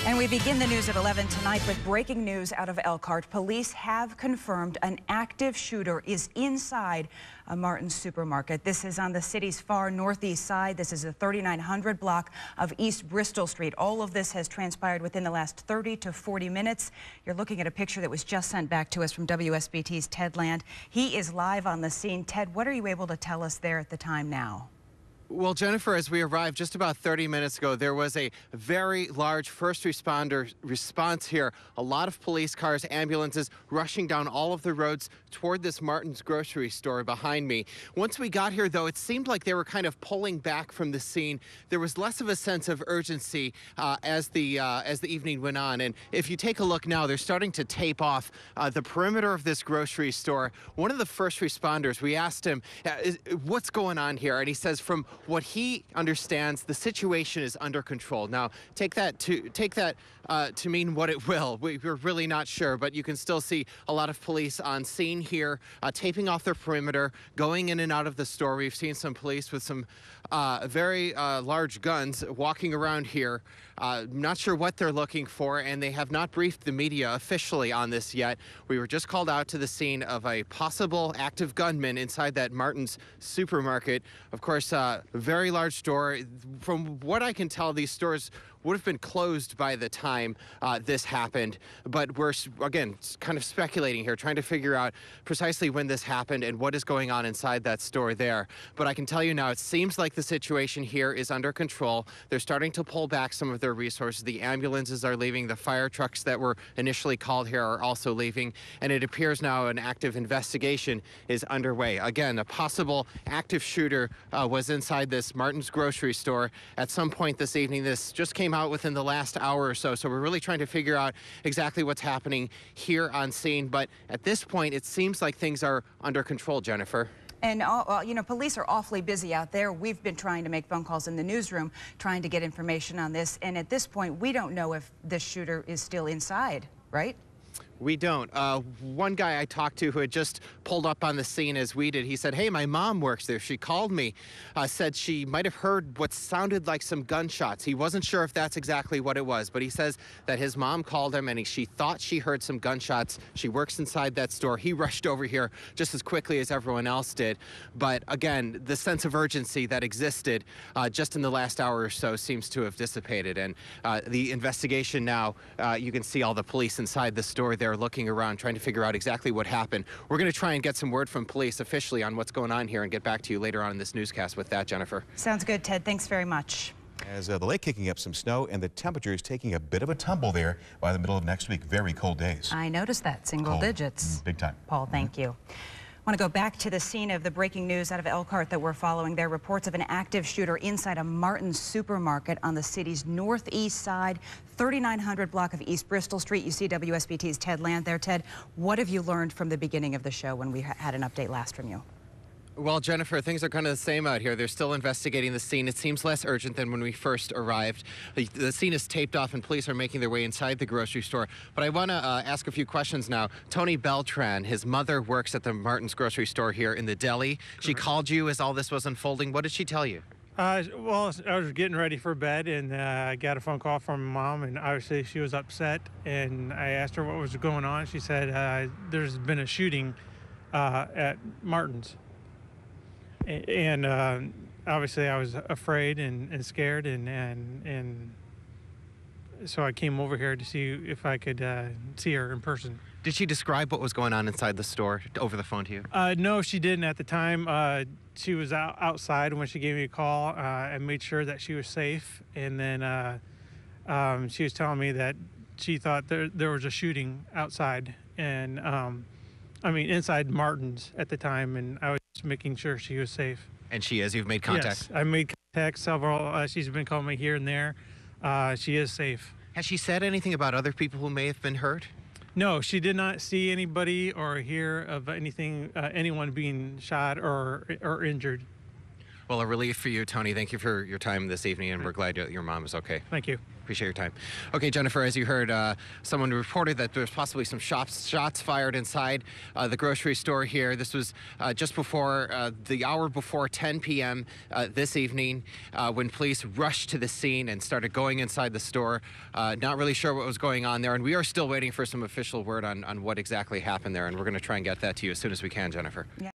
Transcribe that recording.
And we begin the news at 11 tonight with breaking news out of Elkhart. Police have confirmed an active shooter is inside a Martin's supermarket. This is on the city's far northeast side. This is the 3900 block of East Bristol Street. All of this has transpired within the last 30 to 40 minutes. You're looking at a picture that was just sent back to us from WSBT's Ted Land. He is live on the scene. Ted, what are you able to tell us there at the time now? Well, Jennifer, as we arrived just about 30 minutes ago, there was a very large first responder response here. A lot of police cars, ambulances rushing down all of the roads toward this Martin's grocery store behind me. Once we got here, though, it seemed like they were kind of pulling back from the scene. There was less of a sense of urgency as the evening went on. And if you take a look now, they're starting to tape off the perimeter of this grocery store. One of the first responders, we asked him, what's going on here? And he says, from what he understands, the situation is under control. Now, take that to mean what it will. We're really not sure, but you can still see a lot of police on scene here, taping off their perimeter, going in and out of the store. We've seen some police with some very large guns walking around here. Not sure what they're looking for, and they have not briefed the media officially on this yet. We were just called out to the scene of a possible active gunman inside that Martin's supermarket. Of course, very large store. From what I can tell, these stores would have been closed by the time this happened. But we're, again, kind of speculating here, trying to figure out precisely when this happened and what is going on inside that store there. But I can tell you now, it seems like the situation here is under control. They're starting to pull back some of their resources. The ambulances are leaving. The fire trucks that were initially called here are also leaving. And it appears now an active investigation is underway. Again, a possible active shooter was inside this Martin's grocery store at some point this evening. This just came out within the last hour or so, so we're really trying to figure out exactly what's happening here on scene. But at this point, it seems like things are under control, Jennifer. And, you know, police are awfully busy out there. We've been trying to make phone calls in the newsroom, trying to get information on this. And at this point, we don't know if this shooter is still inside, right? We don't. One guy I talked to who had just pulled up on the scene as we did, he said, hey, my mom works there. She called me, said she might have heard what sounded like some gunshots. He wasn't sure if that's exactly what it was, but he says that his mom called him and she thought she heard some gunshots. She works inside that store. He rushed over here just as quickly as everyone else did. But again, the sense of urgency that existed just in the last hour or so seems to have dissipated. And the investigation now, you can see all the police inside the store. They're looking around, trying to figure out exactly what happened. We're going to try and get some word from police officially on what's going on here and get back to you later on in this newscast with that, Jennifer. Sounds good, Ted. Thanks very much. As the lake kicking up some snow and the temperature is taking a bit of a tumble there by the middle of next week. Very cold days. I noticed that. Single digits. Big time. Paul, thank you. I want to go back to the scene of the breaking news out of Elkhart that we're following. There are reports of an active shooter inside a Martin's supermarket on the city's northeast side, 3900 block of East Bristol Street. You see WSBT's Ted Land there. Ted, what have you learned from the beginning of the show when we had an update last from you? Well, Jennifer, things are kind of the same out here. They're still investigating the scene. It seems less urgent than when we first arrived. The scene is taped off and police are making their way inside the grocery store. But I want to ask a few questions now. Tony Beltran, his mother works at the Martin's grocery store here in the deli. She called you as all this was unfolding. What did she tell you? Well, I was getting ready for bed and I got a phone call from mom, and obviously she was upset. And I asked her what was going on. She said there's been a shooting at Martin's. And obviously I was afraid and scared, and so I came over here to see if I could see her in person. Did she describe what was going on inside the store over the phone to you? No, she didn't at the time. She was outside when she gave me a call. I made sure that she was safe, and then she was telling me that she thought there was a shooting outside, and I mean inside Martin's at the time, and I was making sure she was safe. And she is? You've made contact? Yes, I made contact several. She's been calling me here and there. She is safe. Has she said anything about other people who may have been hurt? No, she did not see anybody or hear of anything, anyone being shot or injured. Well, a relief for you, Tony. Thank you for your time this evening, and we're glad your mom is okay. Thank you. Appreciate your time. Okay, Jennifer, as you heard, someone reported that there's possibly some shots fired inside the grocery store here. This was just before the hour before 10 p.m. This evening when police rushed to the scene and started going inside the store. Not really sure what was going on there, and we are still waiting for some official word on what exactly happened there, and we're going to try and get that to you as soon as we can, Jennifer. Yeah.